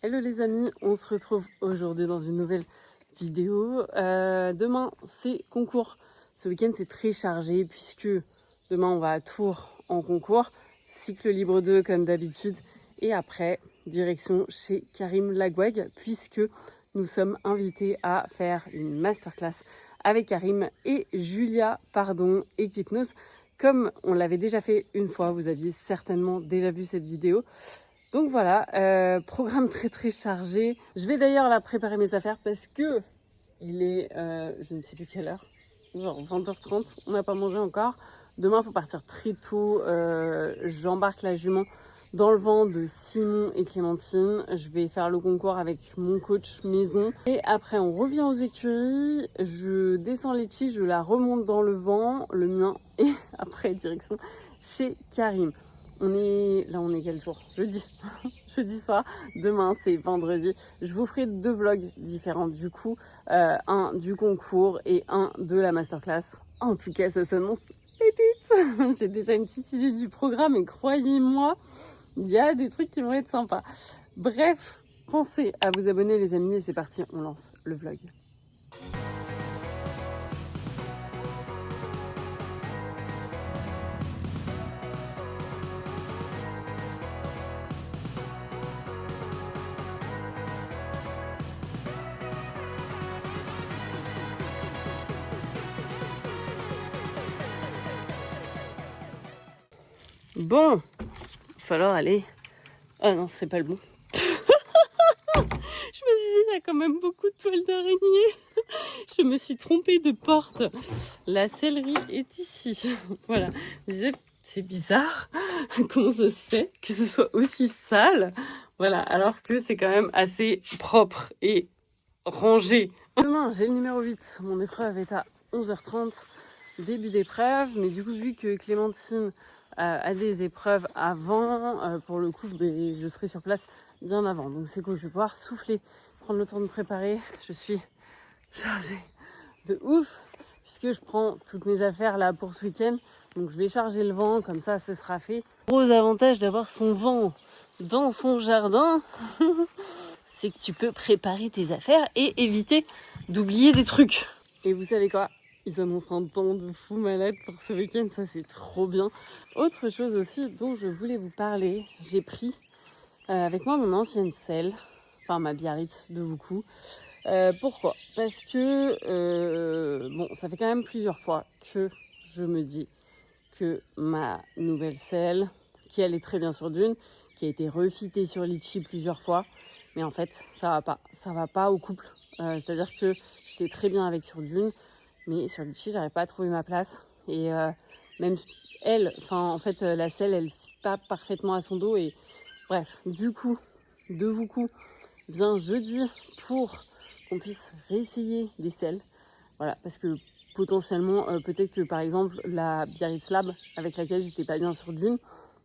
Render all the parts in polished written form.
Hello les amis, on se retrouve aujourd'hui dans une nouvelle vidéo. Demain c'est concours. Ce week-end c'est très chargé puisque demain on va à Tours en concours, cycle libre 2 comme d'habitude. Et après, direction chez Karim Lagouag puisque nous sommes invités à faire une masterclass avec Karim et Julia, Equipnose. Comme on l'avait déjà fait une fois, vous aviez certainement déjà vu cette vidéo. Donc voilà, programme très chargé. Je vais d'ailleurs là préparer mes affaires parce que il est, je ne sais plus quelle heure, genre 20h30, on n'a pas mangé encore. Demain, il faut partir très tôt. J'embarque la jument dans le vent de Simon et Clémentine. Je vais faire le concours avec mon coach maison. Et après, on revient aux écuries. Je descends Litchi, je la remonte dans le vent, le mien. Et après, direction chez Karim. On est quel jour? Jeudi. Jeudi soir. Demain, c'est vendredi. Je vous ferai 2 vlogs différents du coup. Un du concours et un de la masterclass. En tout cas, ça s'annonce pépite. J'ai déjà une petite idée du programme et croyez-moi, il y a des trucs qui vont être sympas. Bref, pensez à vous abonner les amis et c'est parti, on lance le vlog. Bon, il va falloir aller. Ah non, c'est pas le bon. Je me disais, il y a quand même beaucoup de toiles d'araignée. Je me suis trompée de porte. La sellerie est ici. Voilà. Je disais, c'est bizarre. Comment ça se fait que ce soit aussi sale? Voilà, alors que c'est quand même assez propre et rangé. Demain, j'ai le numéro 8. Mon épreuve est à 11h30. Début d'épreuve. Mais du coup, vu que Clémentine a des épreuves avant, pour le coup, je serai sur place bien avant. Donc c'est cool, je vais pouvoir souffler, prendre le temps de me préparer. Je suis chargée de ouf puisque je prends toutes mes affaires là pour ce week-end. Donc je vais charger le vent, comme ça ce sera fait. Gros avantage d'avoir son vent dans son jardin, c'est que tu peux préparer tes affaires et éviter d'oublier des trucs. Et vous savez quoi? Ils annoncent un temps de fou malade pour ce week-end, ça c'est trop bien. Autre chose aussi dont je voulais vous parler, j'ai pris avec moi mon ancienne selle, enfin ma Biarritz de beaucoup. Pourquoi? Parce que bon, ça fait quand même plusieurs fois que je me dis que ma nouvelle selle, qui allait très bien sur Dune, qui a été refitée sur Litchi plusieurs fois, mais en fait ça va pas au couple. C'est-à-dire que j'étais très bien avec sur Dune, mais sur Litchi j'arrive pas à trouver ma place. Et même elle, enfin en fait la selle elle fit pas parfaitement à son dos et bref, du coup, viens jeudi pour qu'on puisse réessayer des selles. Voilà, parce que potentiellement, peut-être que par exemple, la Biarritz Lab avec laquelle j'étais pas bien sur Dune,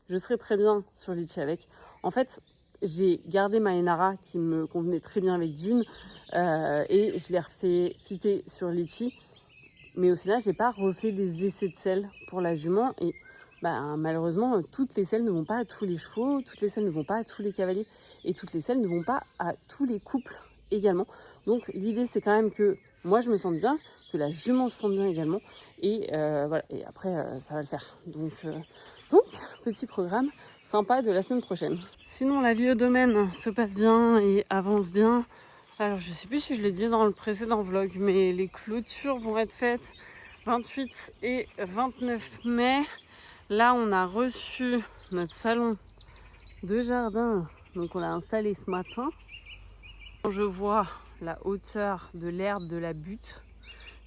je serais très bien sur Litchi avec. En fait, j'ai gardé ma Enara qui me convenait très bien avec Dune et je l'ai refait fitter sur Litchi. Mais au final, j'ai pas refait des essais de selle pour la jument et malheureusement, toutes les selles ne vont pas à tous les chevaux, toutes les selles ne vont pas à tous les cavaliers et toutes les selles ne vont pas à tous les couples également. Donc l'idée c'est quand même que moi je me sente bien, que la jument se sente bien également et voilà. Et après ça va le faire. Donc petit programme sympa de la semaine prochaine. Sinon la vie au domaine se passe bien et avance bien. Alors je sais plus si je l'ai dit dans le précédent vlog, mais les clôtures vont être faites 28 et 29 mai. Là, on a reçu notre salon de jardin. Donc, on l'a installé ce matin. Quand je vois la hauteur de l'herbe de la butte,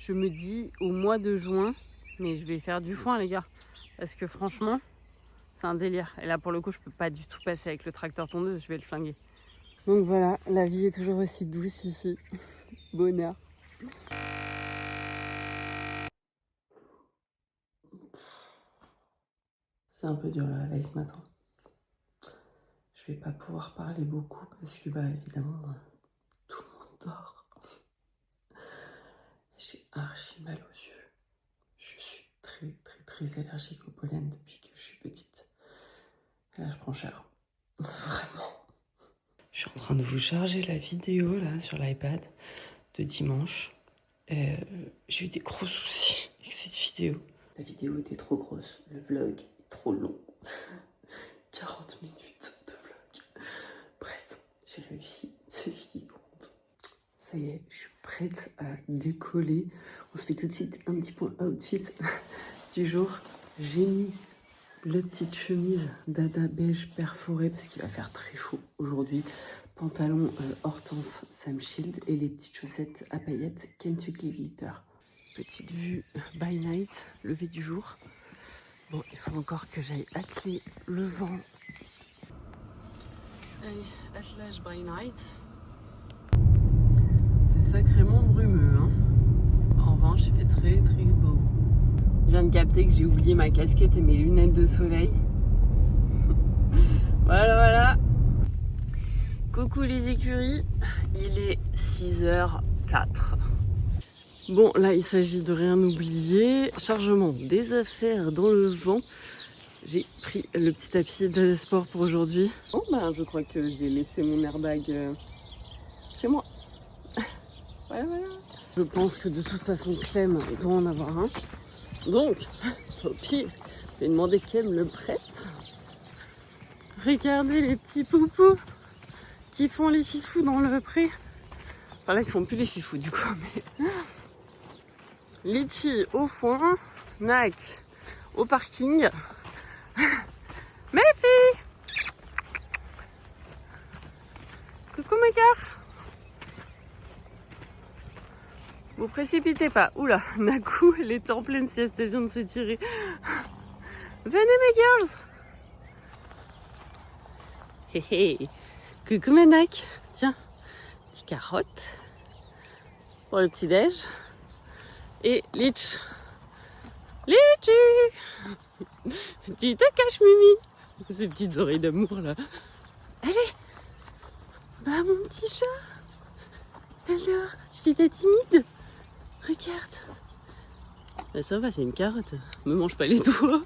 je me dis au mois de juin, mais je vais faire du foin, les gars. Parce que franchement, c'est un délire. Et là, pour le coup, je peux pas du tout passer avec le tracteur tondeuse, je vais le flinguer. Donc voilà, la vie est toujours aussi douce ici. Bonheur. C'est un peu dur le réveil ce matin. Je vais pas pouvoir parler beaucoup parce que évidemment tout le monde dort. J'ai archi mal aux yeux. Je suis très allergique au pollen depuis que je suis petite. Et là je prends cher. Vraiment. Je suis en train de vous charger la vidéo là sur l'iPad de dimanche. J'ai eu des gros soucis avec cette vidéo. La vidéo était trop grosse, le vlog est trop long. 40 minutes de vlog. Bref, j'ai réussi, c'est ce qui compte. Ça y est, je suis prête à décoller. On se fait tout de suite un petit point outfit du jour. J'ai mis la petite chemise dada beige perforée parce qu'il va faire très chaud aujourd'hui. Pantalon Hortense Sam Shield et les petites chaussettes à paillettes Kentucky Glitter. Petite vue by night, lever du jour. Bon, il faut encore que j'aille atteler le vent. Allez, attelage by night. C'est sacrément brumeux, hein. En revanche, il fait très très beau. Je viens de capter que j'ai oublié ma casquette et mes lunettes de soleil. Voilà. Coucou les écuries, il est 6h04. Bon, là, il s'agit de rien oublier. Chargement des affaires dans le vent. J'ai pris le petit tapis de sport pour aujourd'hui. Bon, bah, je crois que j'ai laissé mon airbag chez moi. Voilà. Je pense que de toute façon, Clem doit en avoir un. Donc, au pire, je vais demander qu'elle me le prête. Regardez les petits poupous qui font les fifous dans le pré. Enfin là, ils font plus les fifous du coup, mais... Litchi au fond, Nak au parking. Mes filles! Coucou mes cœurs! Vous précipitez pas. Oula, Naku, elle était en pleine sieste, elle vient de s'étirer. Venez mes girls! Hé hé! Coucou mes Nak! Tiens, petite carotte pour le petit déj. Et Litch. Litchi! Tu te caches, Mimi! Ces petites oreilles d'amour là. Allez! Bah, mon petit chat! Alors, tu fais ta timide? Regarde! Bah, ça va, c'est une carotte. Me mange pas les doigts.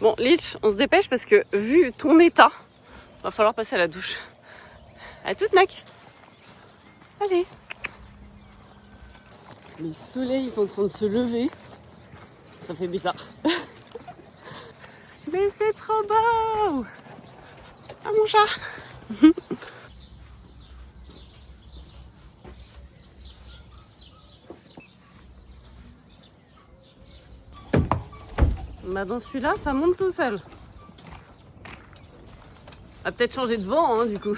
Bon, Litch, on se dépêche parce que, vu ton état, va falloir passer à la douche. À toute, Mac! Allez! Le soleil est en train de se lever. Ça fait bizarre. Mais c'est trop beau! Ah mon chat! Bah dans celui-là, ça monte tout seul. On va peut-être changer de vent, hein, du coup.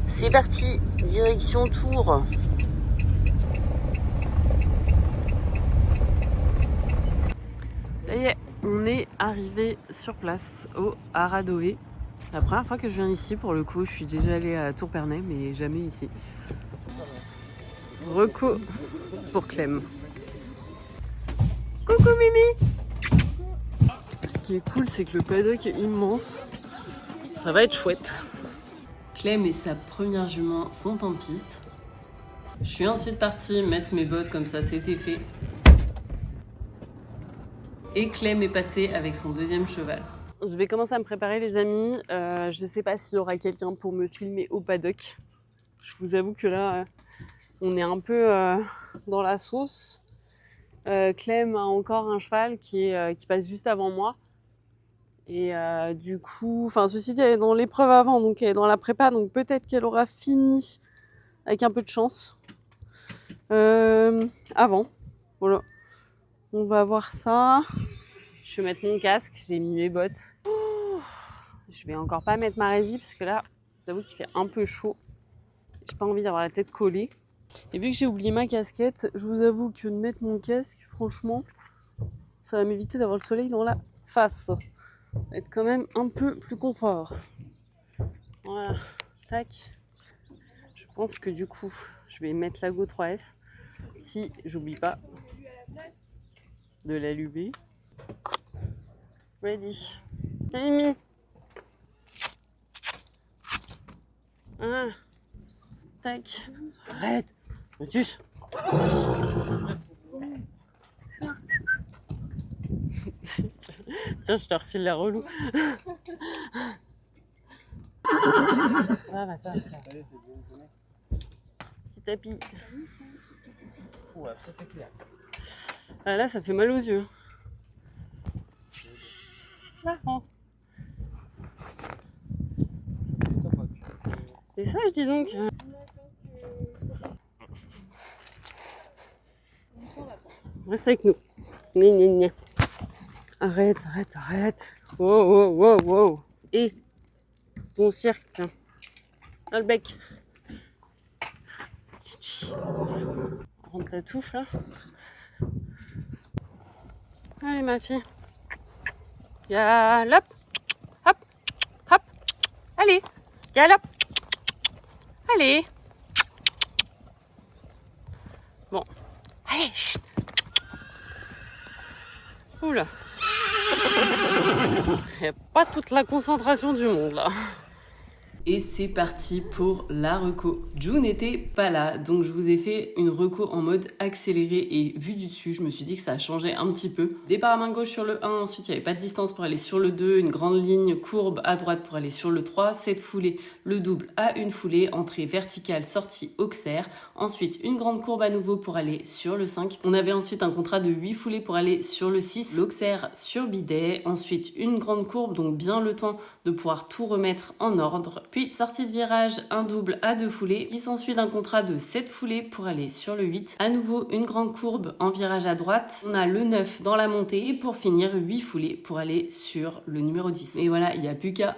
C'est parti, direction Tours. Ça y est, on est arrivé sur place au Aradoé. La première fois que je viens ici, pour le coup, je suis déjà allée à Tourpernay, mais jamais ici. Reco pour Clem. Coucou Mimi! Ce qui est cool, c'est que le paddock est immense. Ça va être chouette. Clem et sa première jument sont en piste. Je suis ensuite partie mettre mes bottes comme ça, c'était fait. Et Clem est passé avec son deuxième cheval. Je vais commencer à me préparer les amis. Je sais pas s'il y aura quelqu'un pour me filmer au paddock. Je vous avoue que là, on est un peu dans la sauce. Clem a encore un cheval qui passe juste avant moi. Et du coup, enfin ceci dit, elle est dans l'épreuve avant, donc elle est dans la prépa, donc peut-être qu'elle aura fini avec un peu de chance avant. Voilà, on va voir ça. Je vais mettre mon casque, j'ai mis mes bottes. Je vais encore pas mettre ma résie parce que là, j'avoue qu'il fait un peu chaud. J'ai pas envie d'avoir la tête collée. Et vu que j'ai oublié ma casquette, je vous avoue que de mettre mon casque, franchement, ça va m'éviter d'avoir le soleil dans la face. Être quand même un peu plus confort. Voilà, tac. Je pense que du coup, je vais mettre la Go 3S si j'oublie pas de l'allumer. Ready. Mimi. Tac. Arrête. Motus. Tiens, je te refile la relou. Ça va. Petit tapis. Ouais, ça c'est clair. Ah, là, ça fait mal aux yeux. Marrant. C'est sage, dis donc. Reste avec nous. Gna. Arrête. Wow. Et ton cirque, tiens. Dans le bec. Rentre ta touffe là. Allez ma fille. Galope. Hop. Allez. Galope. Allez. Bon. Allez. Chut. Oula. Il n'y a pas toute la concentration du monde là. Et c'est parti pour la reco. Ju n'était pas là, donc je vous ai fait une reco en mode accéléré et vu du dessus, je me suis dit que ça changeait un petit peu. Départ à main gauche sur le 1, ensuite il n'y avait pas de distance pour aller sur le 2, une grande ligne courbe à droite pour aller sur le 3, 7 foulées, le double à une foulée, entrée verticale, sortie auxerre, ensuite une grande courbe à nouveau pour aller sur le 5. On avait ensuite un contrat de 8 foulées pour aller sur le 6, l'auxerre sur bidet, ensuite une grande courbe, donc bien le temps de pouvoir tout remettre en ordre. Puis sortie de virage, un double à 2 foulées, qui s'ensuit d'un contrat de 7 foulées pour aller sur le 8. À nouveau une grande courbe en virage à droite. On a le 9 dans la montée et pour finir 8 foulées pour aller sur le numéro 10. Et voilà, il n'y a plus qu'à.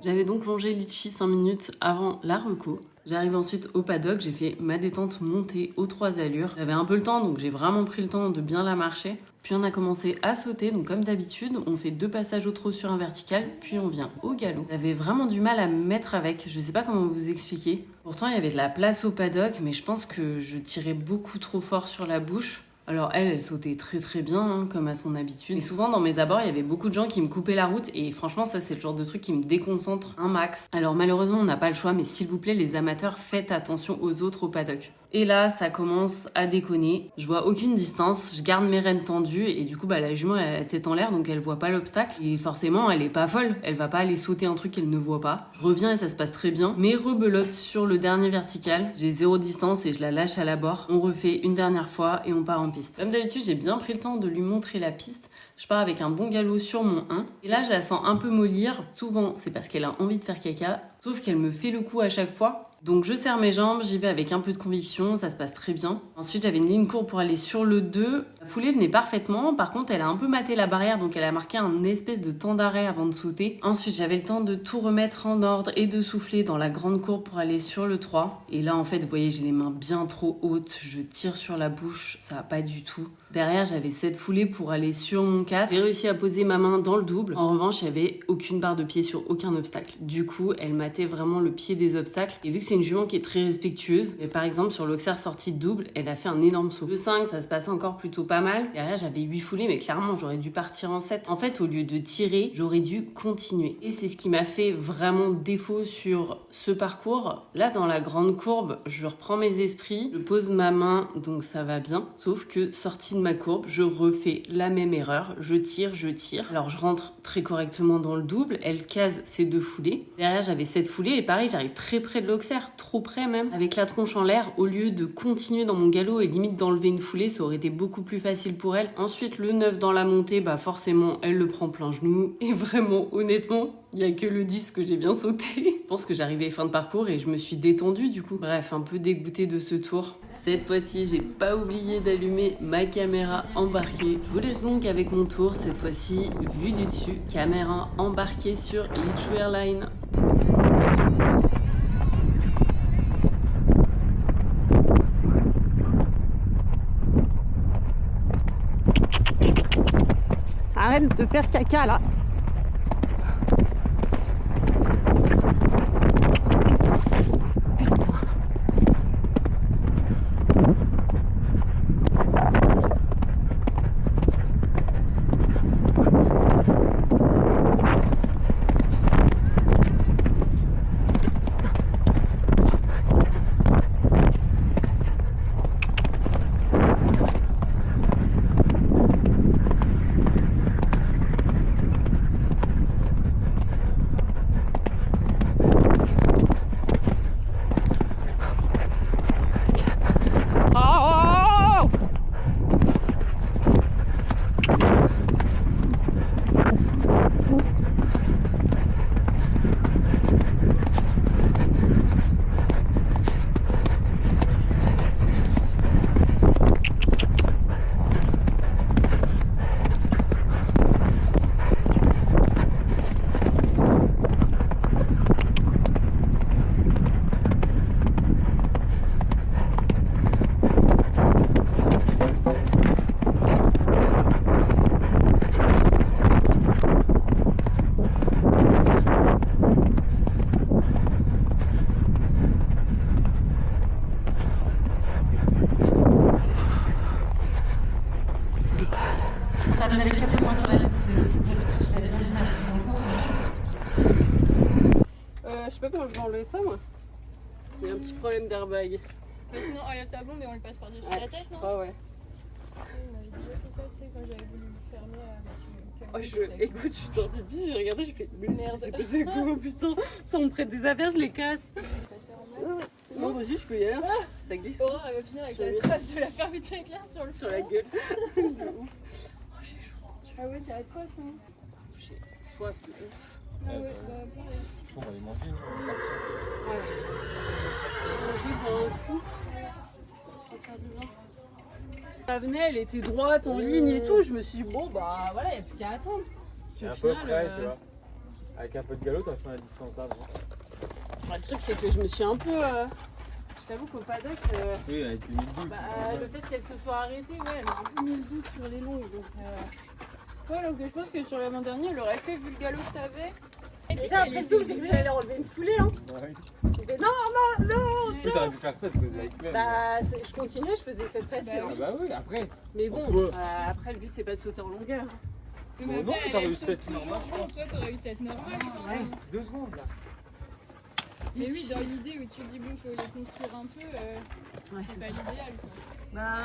J'avais donc longé Litchi 5 minutes avant la reco. J'arrive ensuite au paddock, j'ai fait ma détente montée aux 3 allures. J'avais un peu le temps, donc j'ai vraiment pris le temps de bien la marcher. Puis on a commencé à sauter, donc comme d'habitude, on fait 2 passages au trot sur un vertical, puis on vient au galop. J'avais vraiment du mal à me mettre avec, je sais pas comment vous expliquer. Pourtant, il y avait de la place au paddock, mais je pense que je tirais beaucoup trop fort sur la bouche. Alors elle sautait très bien, hein, comme à son habitude. Et souvent dans mes abords, il y avait beaucoup de gens qui me coupaient la route. Et franchement, ça c'est le genre de truc qui me déconcentre un max. Alors malheureusement, on n'a pas le choix, mais s'il vous plaît, les amateurs, faites attention aux autres au paddock. Et là, ça commence à déconner. Je vois aucune distance, je garde mes rênes tendues et du coup, la jument, elle a la tête en l'air, donc elle voit pas l'obstacle. Et forcément, elle est pas folle, elle va pas aller sauter un truc qu'elle ne voit pas. Je reviens et ça se passe très bien. Mais rebelote sur le dernier vertical, j'ai 0 distance et je la lâche à l'abord. On refait une dernière fois et on part en piste. Comme d'habitude, j'ai bien pris le temps de lui montrer la piste. Je pars avec un bon galop sur mon 1. Et là, je la sens un peu mollir. Souvent, c'est parce qu'elle a envie de faire caca. Sauf qu'elle me fait le coup à chaque fois. Donc je serre mes jambes, j'y vais avec un peu de conviction, ça se passe très bien. Ensuite j'avais une ligne courbe pour aller sur le 2. La foulée venait parfaitement, par contre elle a un peu maté la barrière, donc elle a marqué un espèce de temps d'arrêt avant de sauter. Ensuite j'avais le temps de tout remettre en ordre et de souffler dans la grande courbe pour aller sur le 3. Et là en fait vous voyez j'ai les mains bien trop hautes, je tire sur la bouche, ça va pas du tout. Derrière j'avais 7 foulées pour aller sur mon 4. J'ai réussi à poser ma main dans le double. En revanche il n'y avait aucune barre de pied sur aucun obstacle. Du coup elle matait vraiment le pied des obstacles. Et vu que c'est une jument qui est très respectueuse, et par exemple sur l'auxerre sortie de double, elle a fait un énorme saut. Le 5 ça se passait encore plutôt pas mal. Derrière j'avais 8 foulées mais clairement j'aurais dû partir en 7. En fait au lieu de tirer, j'aurais dû continuer. Et c'est ce qui m'a fait vraiment défaut sur ce parcours. Là dans la grande courbe, je reprends mes esprits, je pose ma main donc ça va bien. Sauf que sortie de ma courbe, je refais la même erreur, je tire. Alors je rentre très correctement dans le double, elle case ses 2 foulées. Derrière j'avais 7 foulées et pareil j'arrive très près de l'auxerre, trop près même. Avec la tronche en l'air, au lieu de continuer dans mon galop et limite d'enlever une foulée, ça aurait été beaucoup plus facile pour elle. Ensuite le 9 dans la montée, forcément elle le prend plein genou. Et vraiment honnêtement, il n'y a que le 10 que j'ai bien sauté. Je pense que j'arrivais fin de parcours et je me suis détendue du coup. Bref, un peu dégoûtée de ce tour. Cette fois-ci, j'ai pas oublié d'allumer ma caméra embarquée. Je vous laisse donc avec mon tour, cette fois-ci vue du dessus. Caméra embarquée sur Litchi Airlines. Arrête de faire caca là. pas comment je vais enlever ça, moi. Il y a un petit problème d'airbag. Mais sinon, enlève ta blonde et on lui passe par-dessus Ouais. la tête, non? Ah ouais. On avait déjà fait ça, tu sais, quand j'avais voulu le fermer Écoute, je suis sortie de bus, j'ai regardé, j'ai fait Merde. c'est passé quoi, putain. Attends, on me prête des affaires, je les casse. C'est Non, bon. vas-y, je peux y aller. Ça glisse Aurore, elle va finir avec la J'avais- trace de la fermeture éclair sur le sur la front. gueule. De ouf. Oh, j'ai chaud. Ah ouais, c'est atroce, hein. J'ai soif de ouf. Ah ouais, bah pareil. On va aller manger, on va partir. Ouais. Manger pour un coup. Ça va faire du bien. Ça venait, elle était droite, en ligne et tout. Je me suis dit, bon, bah voilà, il n'y a plus qu'à attendre. Puis C'est au un peu final, près, tu vois. Avec un peu de galop, t'as fait un dispensable. le truc, c'est que je me suis un peu. Je t'avoue qu'au paddock, Oui, avec une double. le fait qu'elle se soit arrêtée, ouais, elle a un peu mis le doute sur les longues. Donc, Ouais, donc je pense que sur l'avant-dernier, elle aurait fait vu le galop que t'avais. déjà, après le double, j'ai cru qu'elle allait enlever une foulée. Hein. Ouais. J'ai fait, non. Tu t'aurais pu faire ça, tu faisais avec même. Bah, je continuais, je faisais cette facile. Bah Ah bah oui, après. Mais bon, Ouais. après, le but, c'est pas de sauter en longueur. Mais Bon, après, non, elle, t'as elle réussi à saute être toujours normal, je haut. Toi, t'aurais réussi à être normal, je pense. Ouais. 2 secondes là. Mais oui, dans l'idée où tu dis, bon, faut les construire un peu, Ouais, c'est pas l'idéal, quoi. Bah,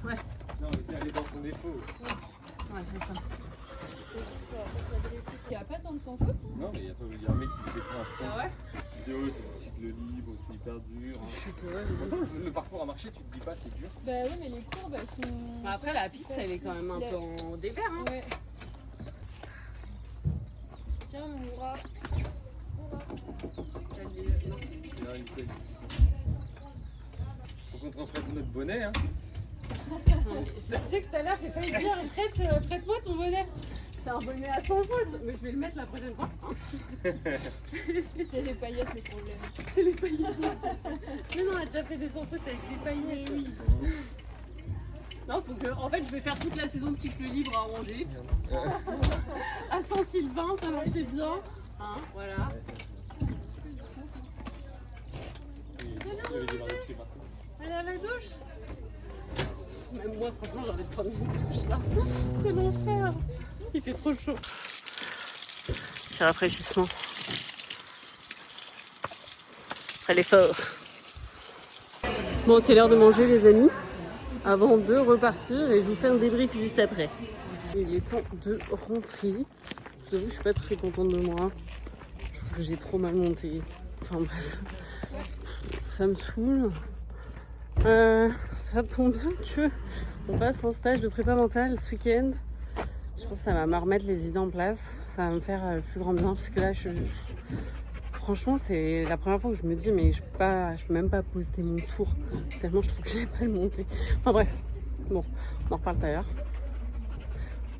ouais. Non, mais c'est aller dans son défaut. Ouais, c'est ça. C'est pour ça, avec la dressée. Il y a pas tant de sans faute, hein. Non, mais il y a un mec qui fait un fond. Ah ouais? Il dit, oh, c'est le cycle libre, c'est hyper dur. Je Hein. sais pas. Pourtant, le parcours à marcher, tu te dis pas, c'est dur. Bah oui, mais les courbes, elles sont... Bah, après, la piste, elle est quand même un peu en dévers. Hein. Ouais. Tiens, mon bras. Non. C'est là, Nicole. Faut qu'on te reprête notre bonnet, hein. Tu sais que tout à l'heure, j'ai failli dire, prête-moi ton bonnet. C'est un bonnet à 100 fautes, mais je vais le mettre la prochaine fois. C'est les paillettes le problème. C'est les paillettes. Mais non, elle a déjà fait des 100 fautes avec les paillettes. Oui. Non, faut que. En fait, je vais faire toute la saison de cycle libre à Angers. À Saint-Sylvain, ça marchait bien. Hein, voilà. Il y avait des barres de pied partout. Allez à la douche. Même moi, franchement, j'ai envie de prendre une douche là. C'est l'enfer. Il fait trop chaud. C'est rafraîchissement. Après l'effort. Bon, c'est l'heure de manger, les amis. Avant de repartir, et je vous fais un débrief juste après. Il est temps de rentrer. Je vous avoue que je suis pas très contente de moi. Je trouve que j'ai trop mal monté. Enfin bref. Ça me saoule. Ça tombe bien que on passe un stage de prépa mentale ce week-end. Je pense que ça va me remettre les idées en place. Ça va me faire le plus grand bien parce que là, franchement, c'est la première fois que je me dis mais je peux même pas poster mon tour tellement je trouve que j'ai mal monté. Enfin bref, bon, on en reparle tout à l'heure.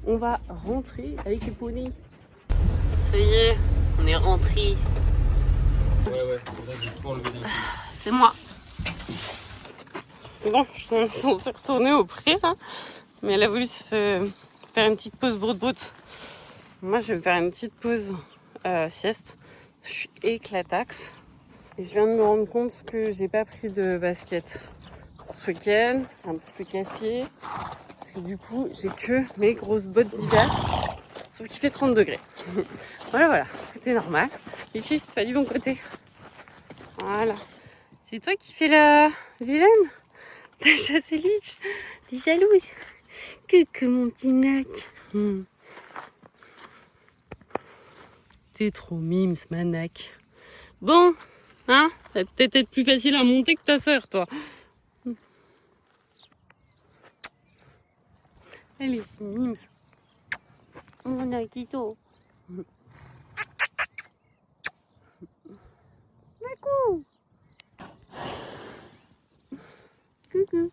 On va rentrer avec les poneys. Ça y est, on est rentré. Ouais, là, j'ai tout enlevé d'un coup. C'est moi. Bon, je suis censée retourner au pré là, mais elle a voulu se faire une petite pause broute-broute. Moi, je vais me faire une petite pause sieste. Je suis éclataxe. Et je viens de me rendre compte que j'ai pas pris de basket pour ce week-end. C'est un petit peu casse-pied. Parce que du coup, j'ai que mes grosses bottes d'hiver. Sauf qu'il fait 30 degrés. Voilà, tout est normal. Ici, pas du bon côté. Voilà. C'est toi qui fais la vilaine? T'as chassé Lich? T'es jalouse? Que mon petit nac. T'es trop mimes, ma nac. Bon, hein? Ça va peut-être être plus facile à monter que ta sœur, toi. Elle est si mimes. Mon Akito. Coucou. Coucou.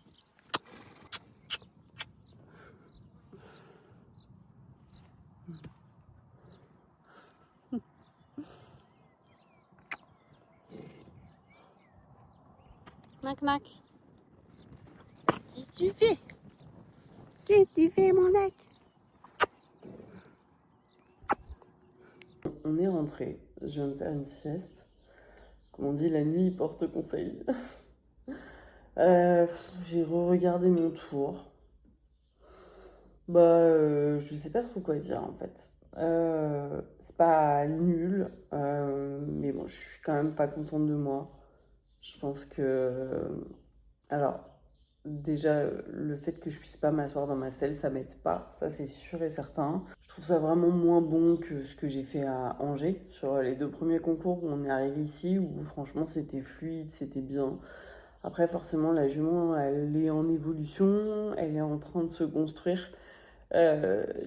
Knack knack. Qu'est-ce que tu fais? Qu'est-ce que tu fais, mon nac? On est rentré. Je viens de faire une sieste. Comme on dit, la nuit porte conseil. J'ai re-regardé mon tour. Je sais pas trop quoi dire en fait. C'est pas nul, mais bon, je suis quand même pas contente de moi. Je pense que... Alors, déjà, le fait que je puisse pas m'asseoir dans ma selle, ça m'aide pas, ça c'est sûr et certain. Je trouve ça vraiment moins bon que ce que j'ai fait à Angers, sur les 2 premiers concours où on est arrivé ici, où franchement c'était fluide, c'était bien. Après, forcément, la jument, elle est en évolution, elle est en train de se construire.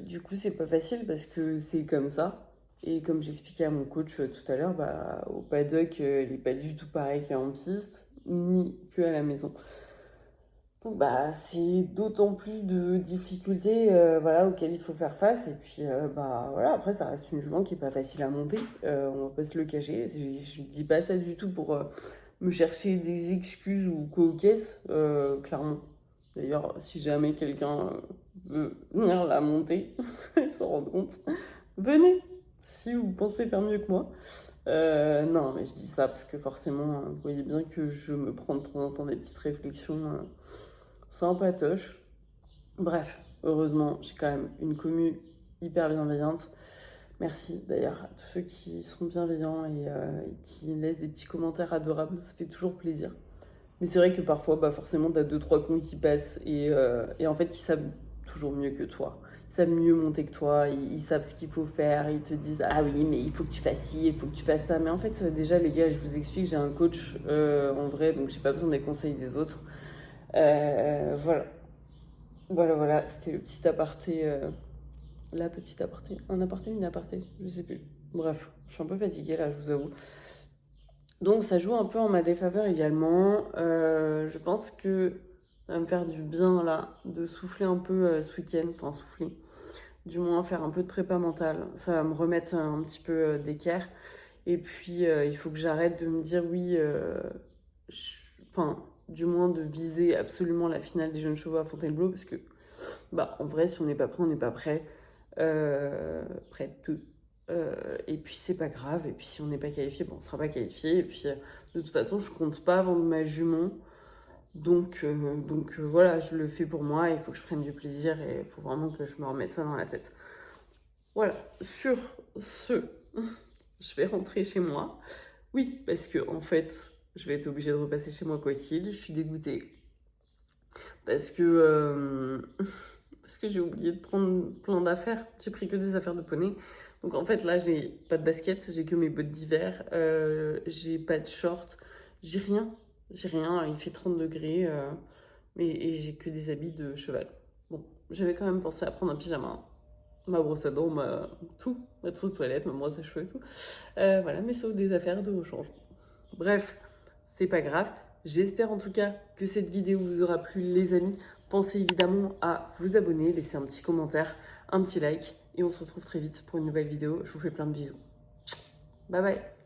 Du coup, c'est pas facile parce que c'est comme ça. Et comme j'expliquais à mon coach tout à l'heure, bah, au paddock, elle est pas du tout pareille qu'en piste, ni qu'à la maison. Donc, bah, c'est d'autant plus de difficultés voilà, auxquelles il faut faire face. Et puis, bah, voilà, après, ça reste une jument qui est pas facile à monter. On va pas se le cacher. Je dis pas ça du tout pour me chercher des excuses ou quoi aux caisses, clairement. D'ailleurs, si jamais quelqu'un veut venir la monter, s'en rendre compte, venez, si vous pensez faire mieux que moi. Non, mais je dis ça parce que forcément, vous voyez bien que je me prends de temps en temps des petites réflexions sympatoches. Bref, heureusement, j'ai quand même une commu hyper bienveillante. Merci d'ailleurs à tous ceux qui sont bienveillants et qui laissent des petits commentaires adorables, ça fait toujours plaisir. Mais c'est vrai que parfois, bah forcément, t'as 2-3 cons qui passent et en fait, qui savent toujours mieux que toi. Ils savent mieux monter que toi, ils savent ce qu'il faut faire, ils te disent ah oui, mais il faut que tu fasses ci, il faut que tu fasses ça. Mais en fait, déjà, les gars, je vous explique, j'ai un coach en vrai, donc j'ai pas besoin des conseils des autres. Voilà. Voilà, c'était le petit aparté. La petite aparté. Un aparté, une aparté, je sais plus. Bref, je suis un peu fatiguée là, je vous avoue. Donc ça joue un peu en ma défaveur également. Je pense que ça va me faire du bien là de souffler un peu ce week-end, enfin souffler, du moins faire un peu de prépa mentale. Ça va me remettre un petit peu d'équerre. Et puis il faut que j'arrête de me dire oui, enfin du moins de viser absolument la finale des jeunes chevaux à Fontainebleau parce que bah en vrai si on n'est pas prêt, on n'est pas prêt. Près de et puis c'est pas grave, et puis si on n'est pas qualifié, bon, on sera pas qualifié, et puis de toute façon je compte pas vendre ma jument, donc voilà, je le fais pour moi, il faut que je prenne du plaisir et il faut vraiment que je me remette ça dans la tête. Voilà, sur ce, je vais rentrer chez moi. Oui, parce que en fait, je vais être obligée de repasser chez moi quoi qu'il, je suis dégoûtée. Parce que parce que j'ai oublié de prendre plein d'affaires. J'ai pris que des affaires de poney. Donc en fait là j'ai pas de basket, j'ai que mes bottes d'hiver, j'ai pas de short, j'ai rien. J'ai rien, il fait 30 degrés, et j'ai que des habits de cheval. Bon, j'avais quand même pensé à prendre un pyjama, ma brosse à dents, ma trousse toilette, ma brosse à cheveux et tout. Voilà, mais sauf des affaires de rechange. Bref, c'est pas grave. J'espère en tout cas que cette vidéo vous aura plu les amis. Pensez évidemment à vous abonner, laisser un petit commentaire, un petit like. Et on se retrouve très vite pour une nouvelle vidéo. Je vous fais plein de bisous. Bye bye.